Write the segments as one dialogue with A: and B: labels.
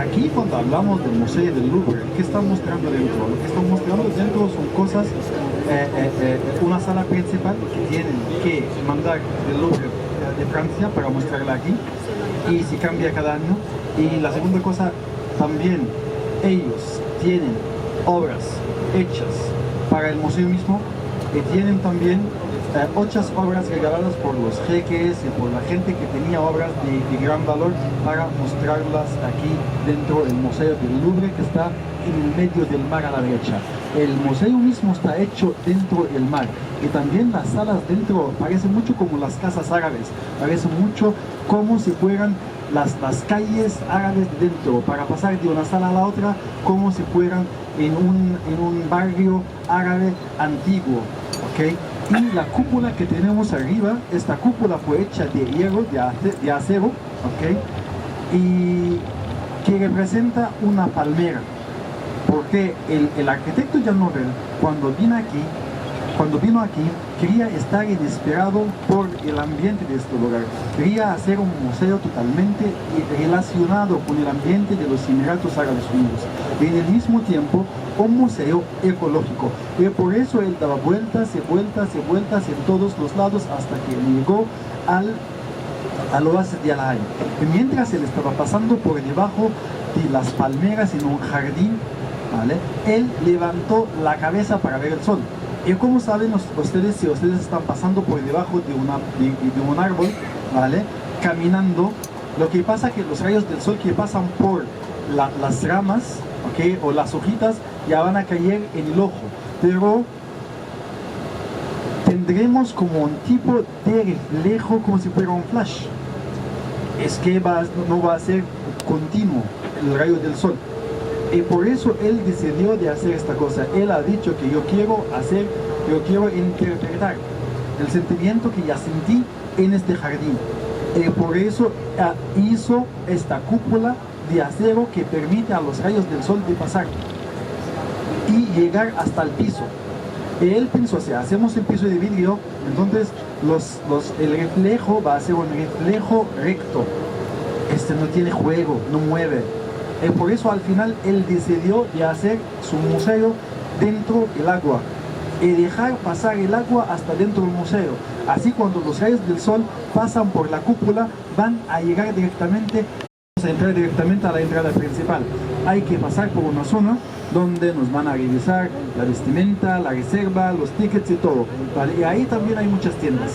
A: aquí cuando hablamos del Museo del Louvre, ¿qué están mostrando dentro? Lo que están mostrando dentro son cosas, una sala principal que tienen que mandar del Louvre de Francia para mostrarla aquí, y se cambia cada año. Y la segunda cosa, también ellos tienen obras hechas para el museo mismo, y tienen también otras obras regaladas por los jeques y por la gente que tenía obras de gran valor para mostrarlas aquí dentro del Museo del Louvre, que está en el medio del mar a la derecha. El museo mismo está hecho dentro del mar, y también las salas dentro parecen mucho como las casas árabes, parece mucho como si fueran las calles árabes dentro, para pasar de una sala a la otra como si fueran en un barrio árabe antiguo, ¿ok? Y la cúpula que tenemos arriba, esta cúpula fue hecha de hierro, de acero, ¿ok? Y que representa una palmera, porque el arquitecto Jean Nouvel, cuando vino aquí, quería estar inspirado por el ambiente de este lugar. Quería hacer un museo totalmente relacionado con el ambiente de los Emiratos Árabes Unidos. Y en el mismo tiempo, un museo ecológico. Y por eso él daba vueltas y vueltas y vueltas en todos los lados hasta que llegó al oasis de Al Ain. Y mientras él estaba pasando por debajo de las palmeras en un jardín, ¿vale?, él levantó la cabeza para ver el sol. Y como saben ustedes, si ustedes están pasando por debajo de un árbol, ¿vale?, caminando, lo que pasa es que los rayos del sol que pasan por las ramas, ¿okay?, o las hojitas, ya van a caer en el ojo, pero tendremos como un tipo de reflejo, como si fuera un flash. Es que no va a ser continuo el rayo del sol. Y por eso él decidió de hacer esta cosa. Él ha dicho que yo quiero interpretar el sentimiento que ya sentí en este jardín. Y por eso hizo esta cúpula de acero que permite a los rayos del sol de pasar y llegar hasta el piso. Y él pensó, si hacemos el piso de vidrio, entonces el reflejo va a ser un reflejo recto. Este no tiene juego, no mueve. Y por eso al final él decidió de hacer su museo dentro del agua y dejar pasar el agua hasta dentro del museo. Así cuando los rayos del sol pasan por la cúpula, van a llegar directamente, vamos a entrar directamente a la entrada principal. Hay que pasar por una zona donde nos van a revisar la vestimenta, la reserva, los tickets y todo, ¿vale? Y ahí también hay muchas tiendas.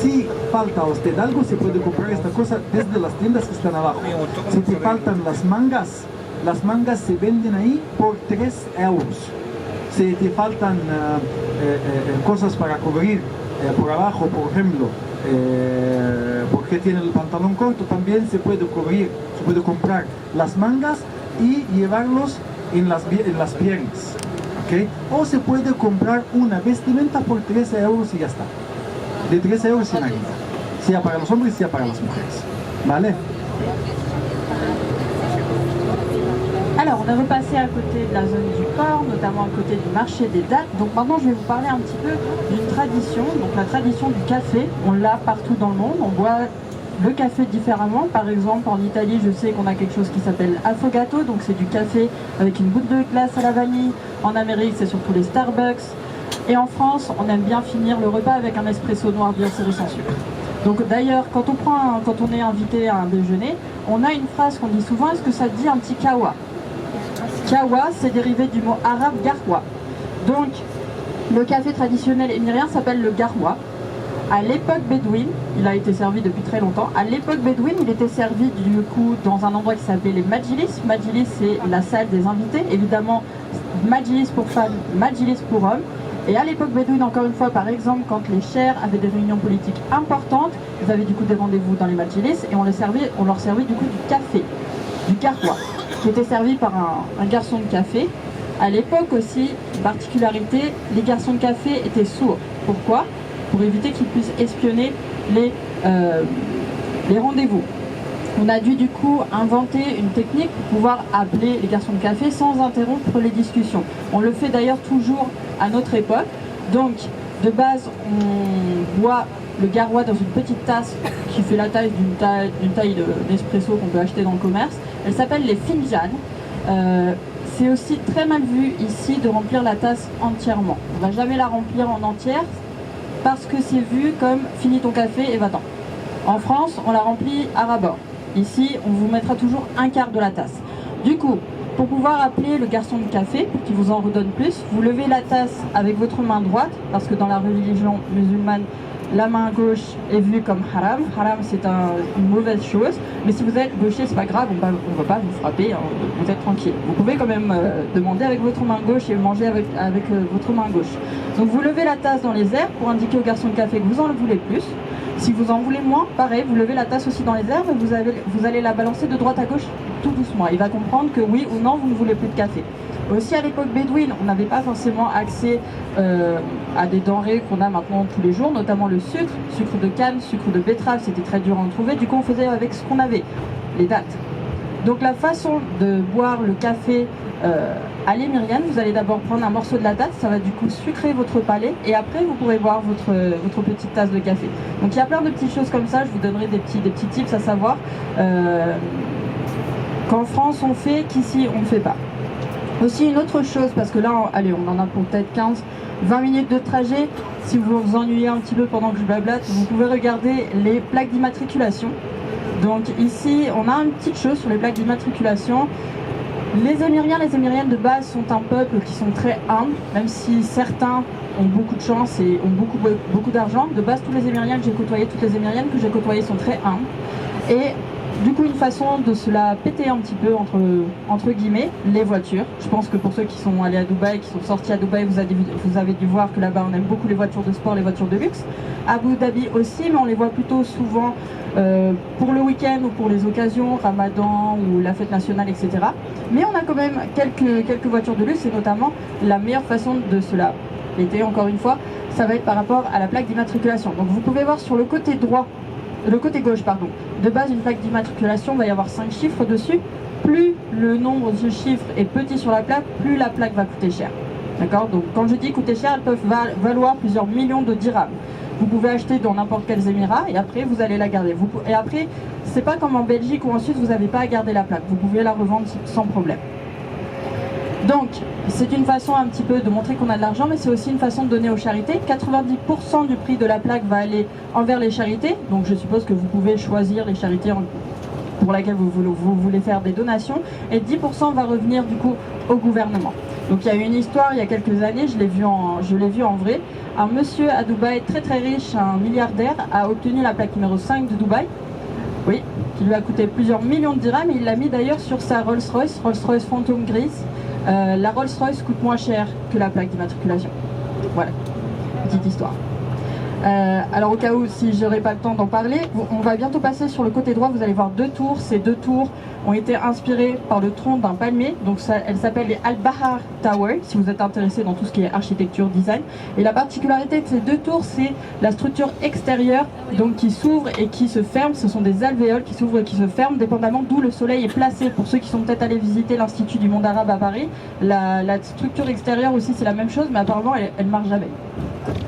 A: Si falta a usted algo, se puede comprar esta cosa desde las tiendas que están abajo. Si te faltan las mangas se venden ahí por 3 euros. Si te faltan cosas para cubrir por abajo, por ejemplo, porque tiene el pantalón corto, también se puede comprar las mangas y llevarlos en las piernas, ¿okay? O se puede comprar una vestimenta por 13 euros y ya está. De 13 euros sin ayuda, sea para los hombres, sea para las mujeres, ¿vale?
B: Alors, on est repassé à côté de la zone du port, notamment à côté du marché des dates. Donc maintenant, je vais vous parler un petit peu d'une tradition. Donc la tradition du café, on l'a partout dans le monde. On boit le café différemment. Par exemple, en Italie, je sais qu'on a quelque chose qui s'appelle affogato. Donc c'est du café avec une goutte de glace à la vanille. En Amérique, c'est surtout les Starbucks. Et en France, on aime bien finir le repas avec un espresso noir bien serré sans sucre. Donc d'ailleurs, quand on est invité à un déjeuner, on a une phrase qu'on dit souvent, est-ce que ça dit un petit kawa? Kawa, c'est dérivé du mot arabe garwa. Donc, le café traditionnel émirien s'appelle le garwa. À l'époque bédouine, il a été servi depuis très longtemps. À l'époque bédouine, il était servi du coup dans un endroit qui s'appelait les majlis. Majlis, c'est la salle des invités. Évidemment, majlis pour femmes, majlis pour hommes. Et à l'époque bédouine, encore une fois, par exemple, quand les chers avaient des réunions politiques importantes, ils avaient du coup des rendez-vous dans les majlis et on leur servait du coup du café, du garwa, qui était servi par un garçon de café. À l'époque aussi, particularité, les garçons de café étaient sourds. Pourquoi? Pour éviter qu'ils puissent espionner les rendez-vous. On a dû du coup inventer une technique pour pouvoir appeler les garçons de café sans interrompre les discussions. On le fait d'ailleurs toujours à notre époque. Donc, de base, on boit le garwa dans une petite tasse qui fait la taille d'une taille d'espresso qu'on peut acheter dans le commerce. Elle s'appelle les finjan. C'est aussi très mal vu ici de remplir la tasse entièrement. On ne va jamais la remplir en entière parce que c'est vu comme finis ton café et va-t'en. En France, on la remplit à ras-bord. Ici, on vous mettra toujours un quart de la tasse. Du coup, pour pouvoir appeler le garçon de café, pour qu'il vous en redonne plus, vous levez la tasse avec votre main droite, parce que dans la religion musulmane, la main gauche est vue comme haram. Haram, c'est une mauvaise chose. Mais si vous êtes gaucher, c'est pas grave, on ne va pas vous frapper, hein, vous êtes tranquille. Vous pouvez quand même demander avec votre main gauche et manger avec votre main gauche. Donc vous levez la tasse dans les airs pour indiquer au garçon de café que vous en voulez plus. Si vous en voulez moins, pareil, vous levez la tasse aussi dans les airs et vous allez la balancer de droite à gauche tout doucement. Il va comprendre que oui ou non, vous ne voulez plus de café. Aussi à l'époque bédouine, on n'avait pas forcément accès à des denrées qu'on a maintenant tous les jours, notamment le sucre de canne, sucre de betterave, c'était très dur à en trouver, du coup on faisait avec ce qu'on avait, les dattes. Donc la façon de boire le café à l'émirienne, vous allez d'abord prendre un morceau de la date, ça va du coup sucrer votre palais et après vous pourrez boire votre petite tasse de café. Donc il y a plein de petites choses comme ça, je vous donnerai des petits tips à savoir qu'en France on fait, qu'ici on ne fait pas. Aussi une autre chose, parce que là, allez, on en a pour peut-être 15-20 minutes de trajet. Si vous vous ennuyez un petit peu pendant que je blablate, vous pouvez regarder les plaques d'immatriculation. Donc ici, on a une petite chose sur les plaques d'immatriculation. Les Émiriennes de base sont un peuple qui sont très humbles, même si certains ont beaucoup de chance et ont beaucoup d'argent. De base, tous les Émiriens que j'ai côtoyés, toutes les Émiriennes que j'ai côtoyées sont très humbles. Et du coup, une façon de se la péter un petit peu, entre guillemets, les voitures. Je pense que pour ceux qui sont allés à Dubaï, qui sont sortis à Dubaï, vous avez dû voir que là-bas, on aime beaucoup les voitures de sport, les voitures de luxe. Abu Dhabi aussi, mais on les voit plutôt souvent pour le week-end ou pour les occasions, Ramadan ou la fête nationale, etc. Mais on a quand même quelques voitures de luxe, et notamment la meilleure façon de se la péter, encore une fois, ça va être par rapport à la plaque d'immatriculation. Donc vous pouvez voir sur le côté gauche, de base, une plaque d'immatriculation va y avoir 5 chiffres dessus. Plus le nombre de chiffres est petit sur la plaque, plus la plaque va coûter cher. D'accord? Donc quand je dis coûter cher, elles peuvent valoir plusieurs millions de dirhams. Vous pouvez acheter dans n'importe quels émirats et après vous allez la garder. Et après, c'est pas comme en Belgique ou en Suisse, vous n'avez pas à garder la plaque. Vous pouvez la revendre sans problème. Donc, c'est une façon un petit peu de montrer qu'on a de l'argent, mais c'est aussi une façon de donner aux charités. 90% du prix de la plaque va aller envers les charités. Donc, je suppose que vous pouvez choisir les charités pour lesquelles vous voulez faire des donations. Et 10% va revenir du coup au gouvernement. Donc, il y a eu une histoire il y a quelques années, je l'ai vu en vrai. Un monsieur à Dubaï, très très riche, un milliardaire, a obtenu la plaque numéro 5 de Dubaï. Oui, qui lui a coûté plusieurs millions de dirhams. Et il l'a mis d'ailleurs sur sa Rolls-Royce Phantom grise. La Rolls-Royce coûte moins cher que la plaque d'immatriculation. Voilà, petite histoire. Alors au cas où, si je n'aurai pas le temps d'en parler, on va bientôt passer sur le côté droit, vous allez voir 2 tours. Ces 2 tours ont été inspirées par le tronc d'un palmier, donc elles s'appellent les Al-Bahar Tower, si vous êtes intéressé dans tout ce qui est architecture, design. Et la particularité de ces 2 tours, c'est la structure extérieure, donc qui s'ouvre et qui se ferme. Ce sont des alvéoles qui s'ouvrent et qui se ferment, dépendamment d'où le soleil est placé. Pour ceux qui sont peut-être allés visiter l'Institut du monde arabe à Paris, la structure extérieure aussi c'est la même chose, mais apparemment elle marche jamais.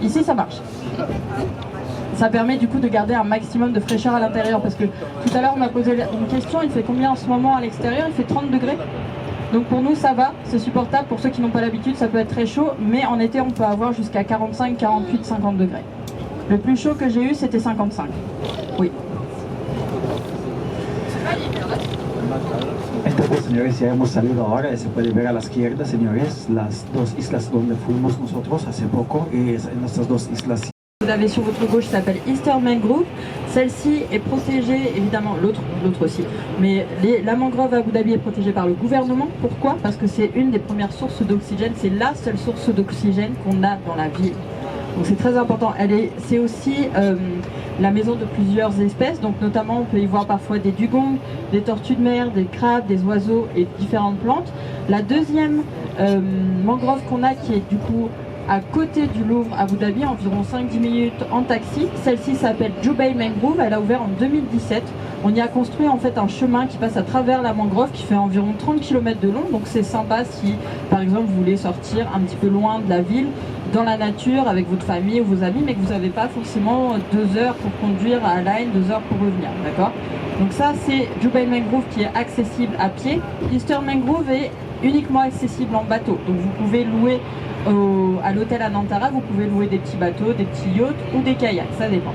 B: Ici ça marche. Ça permet du coup de garder un maximum de fraîcheur à l'intérieur, parce que tout à l'heure on m'a posé une question, il fait combien en ce moment à l'extérieur? Il fait 30 degrés. Donc pour nous ça va, c'est supportable. Pour ceux qui n'ont pas l'habitude, ça peut être très chaud, mais en été on peut avoir jusqu'à 45, 48, 50 degrés. Le plus chaud que j'ai eu c'était 55. Oui.
A: Entonces, señores, ya hemos salido ahora, se puede ver a la izquierda, señores, las 2 islas donde fuimos nosotros hace poco, y en estas 2 islas.
B: Vous avez sur votre gauche s'appelle Eastern Mangrove. Celle-ci est protégée, évidemment, l'autre aussi. Mais la mangrove à Abu Dhabi est protégée par le gouvernement. Pourquoi? Parce que c'est une des premières sources d'oxygène. C'est la seule source d'oxygène qu'on a dans la ville. Donc c'est très important. C'est aussi la maison de plusieurs espèces. Donc notamment, on peut y voir parfois des dugongs, des tortues de mer, des crabes, des oiseaux et différentes plantes. La deuxième mangrove qu'on a, qui est du coup à côté du Louvre à Abu Dhabi, environ 5-10 minutes en taxi. Celle-ci s'appelle Jubail Mangrove, elle a ouvert en 2017. On y a construit en fait un chemin qui passe à travers la mangrove qui fait environ 30 km de long, donc c'est sympa si par exemple vous voulez sortir un petit peu loin de la ville, dans la nature avec votre famille ou vos amis, mais que vous n'avez pas forcément 2 heures pour conduire à Al Ain, 2 heures pour revenir, d'accord? Donc ça, c'est Jubail Mangrove qui est accessible à pied. Eastern Mangrove est uniquement accessible en bateau. Donc vous pouvez louer à l'hôtel à Nantara, vous pouvez louer des petits bateaux, des petits yachts ou des kayaks, ça dépend.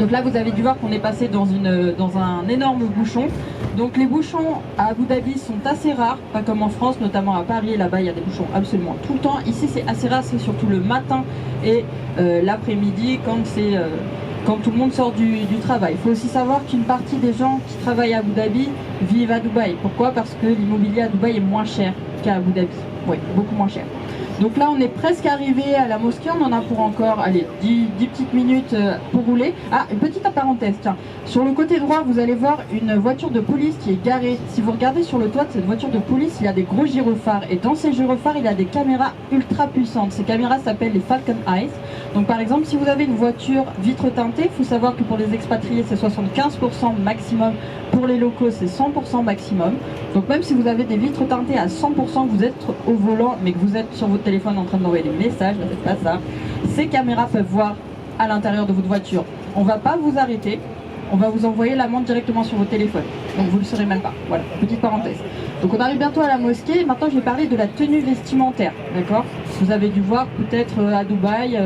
B: Donc là, vous avez dû voir qu'on est passé dans un énorme bouchon. Donc les bouchons à Abu Dhabi sont assez rares, pas comme en France, notamment à Paris. Là-bas, il y a des bouchons absolument tout le temps. Ici, c'est assez rare, c'est surtout le matin et l'après-midi quand tout le monde sort du travail. Il faut aussi savoir qu'une partie des gens qui travaillent à Abu Dhabi vivent à Dubaï. Pourquoi? Parce que l'immobilier à Dubaï est moins cher qu'à Abu Dhabi. Oui, beaucoup moins cher. Donc là, on est presque arrivé à la mosquée. On en a pour encore, allez, 10 petites minutes pour rouler. Ah, une petite parenthèse, tiens. Sur le côté droit, vous allez voir une voiture de police qui est garée. Si vous regardez sur le toit de cette voiture de police, il y a des gros gyrophares. Et dans ces gyrophares, il y a des caméras ultra puissantes. Ces caméras s'appellent les Falcon Eyes. Donc par exemple, si vous avez une voiture vitre teintée, il faut savoir que pour les expatriés, c'est 75% maximum. Pour les locaux, c'est 100% maximum. Donc même si vous avez des vitres teintées à 100%, que vous êtes au volant, mais que vous êtes sur votre téléphone en train d'envoyer des messages, ne faites pas ça. Ces caméras peuvent voir à l'intérieur de votre voiture. On ne va pas vous arrêter, on va vous envoyer l'amende directement sur votre téléphone. Donc vous ne le saurez même pas. Voilà, petite parenthèse. Donc on arrive bientôt à la mosquée. Maintenant, je vais parler de la tenue vestimentaire. D'accord? Vous avez dû voir peut-être à Dubaï,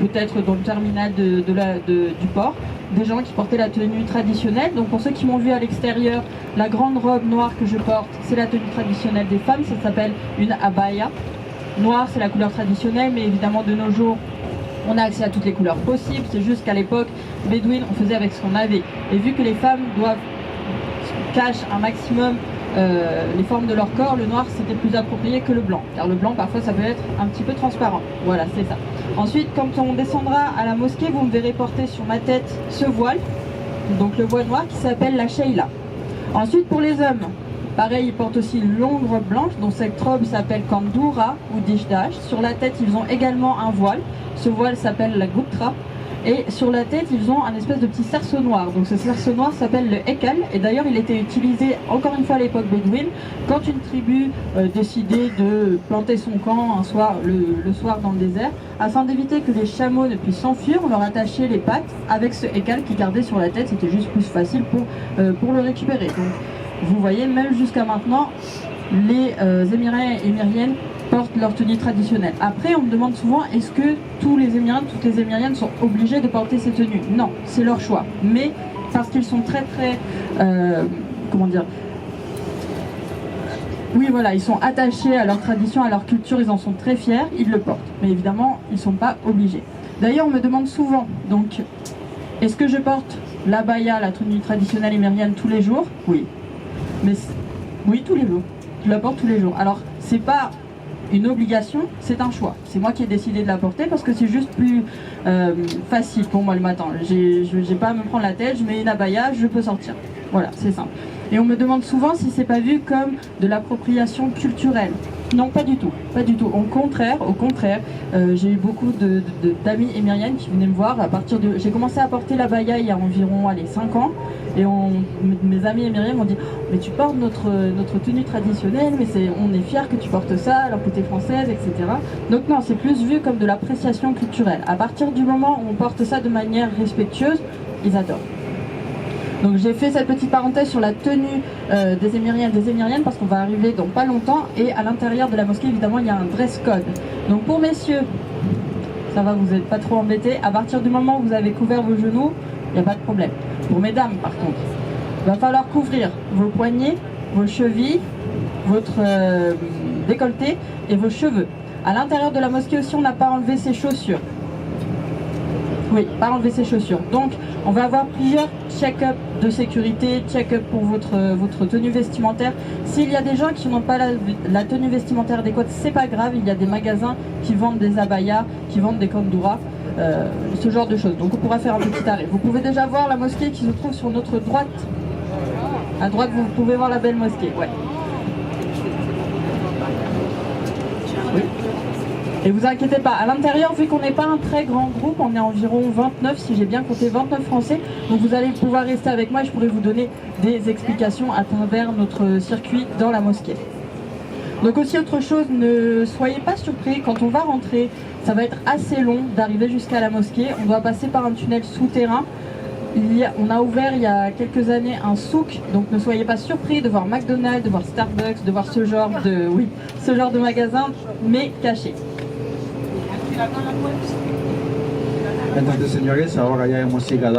B: peut-être dans le terminal du port, des gens qui portaient la tenue traditionnelle. Donc pour ceux qui m'ont vu à l'extérieur, la grande robe noire que je porte, c'est la tenue traditionnelle des femmes. Ça s'appelle une abaya. Noir, c'est la couleur traditionnelle, mais évidemment de nos jours, on a accès à toutes les couleurs possibles. C'est juste qu'à l'époque, bédouine, on faisait avec ce qu'on avait. Et vu que les femmes cachent un maximum les formes de leur corps, le noir c'était plus approprié que le blanc. Car le blanc, parfois, ça peut être un petit peu transparent. Voilà, c'est ça. Ensuite, quand on descendra à la mosquée, vous me verrez porter sur ma tête ce voile, donc le voile noir qui s'appelle la Sheila. Ensuite, pour les hommes, pareil, ils portent aussi une longue robe blanche, dont cette robe s'appelle Kandoura ou Dishdash. Sur la tête, ils ont également un voile. Ce voile s'appelle la Guptra. Et sur la tête, ils ont un espèce de petit cerceau noir. Donc ce cerceau noir s'appelle le Ekal. Et d'ailleurs, il était utilisé, encore une fois à l'époque bédouine, quand une tribu décidait de planter son camp le soir dans le désert, afin d'éviter que les chameaux ne puissent s'enfuir, on leur attachait les pattes avec ce Ekal qui gardait sur la tête. C'était juste plus facile pour le récupérer. Donc, vous voyez, même jusqu'à maintenant, les Émiriens et Émiriennes portent leur tenue traditionnelle. Après, on me demande souvent, est-ce que tous les Émiriens, toutes les Émiriennes sont obligés de porter ces tenues? Non, c'est leur choix. Mais parce qu'ils sont très, comment dire? Oui, voilà, ils sont attachés à leur tradition, à leur culture, ils en sont très fiers, ils le portent. Mais évidemment, ils ne sont pas obligés. D'ailleurs, on me demande souvent, donc, est-ce que je porte l'abaya, la tenue traditionnelle émirienne, tous les jours? Oui. Mais oui, tous les jours. Je la porte tous les jours. Alors, c'est pas une obligation, c'est un choix. C'est moi qui ai décidé de la porter parce que c'est juste plus facile pour moi le matin. J'ai pas à me prendre la tête, je mets une abaya, je peux sortir. Voilà, c'est simple. Et on me demande souvent si c'est pas vu comme de l'appropriation culturelle. Non, pas du tout, pas du tout. Au contraire, j'ai eu beaucoup d'amis émiriennes qui venaient me voir à partir de... J'ai commencé à porter l'abaya il y a environ 5 ans. Et mes amis émiriens m'ont dit « Mais tu portes notre tenue traditionnelle, mais on est fiers que tu portes ça alors que tu es française, etc. » Donc non, c'est plus vu comme de l'appréciation culturelle. À partir du moment où on porte ça de manière respectueuse, ils adorent. Donc j'ai fait cette petite parenthèse sur la tenue des Émiriens et des Émiriennes parce qu'on va arriver dans pas longtemps. Et à l'intérieur de la mosquée, évidemment, il y a un dress code. Donc pour messieurs, ça va, vous n'êtes pas trop embêtés. À partir du moment où vous avez couvert vos genoux, il n'y a pas de problème. Pour mesdames, par contre, il va falloir couvrir vos poignets, vos chevilles, votre décolleté et vos cheveux. À l'intérieur de la mosquée aussi, on n'a pas enlevé ses chaussures. Oui, pas enlever ses chaussures. Donc, on va avoir plusieurs check-up de sécurité, check-up pour votre tenue vestimentaire. S'il y a des gens qui n'ont pas la tenue vestimentaire adéquate, c'est pas grave. Il y a des magasins qui vendent des abayas, qui vendent des kandouras, ce genre de choses. Donc, on pourra faire un petit arrêt. Vous pouvez déjà voir la mosquée qui se trouve sur notre droite. À droite, vous pouvez voir la belle mosquée. Ouais. Oui. Et vous inquiétez pas, à l'intérieur, vu qu'on n'est pas un très grand groupe, on est environ 29, si j'ai bien compté, 29 Français. Donc vous allez pouvoir rester avec moi et je pourrai vous donner des explications à travers notre circuit dans la mosquée. Donc aussi autre chose, ne soyez pas surpris quand on va rentrer, ça va être assez long d'arriver jusqu'à la mosquée. On doit passer par un tunnel souterrain. On a ouvert il y a quelques années un souk, donc ne soyez pas surpris de voir McDonald's, de voir Starbucks, de voir ce genre de magasin, mais caché.
A: Entonces, señores, ahora ya hemos llegado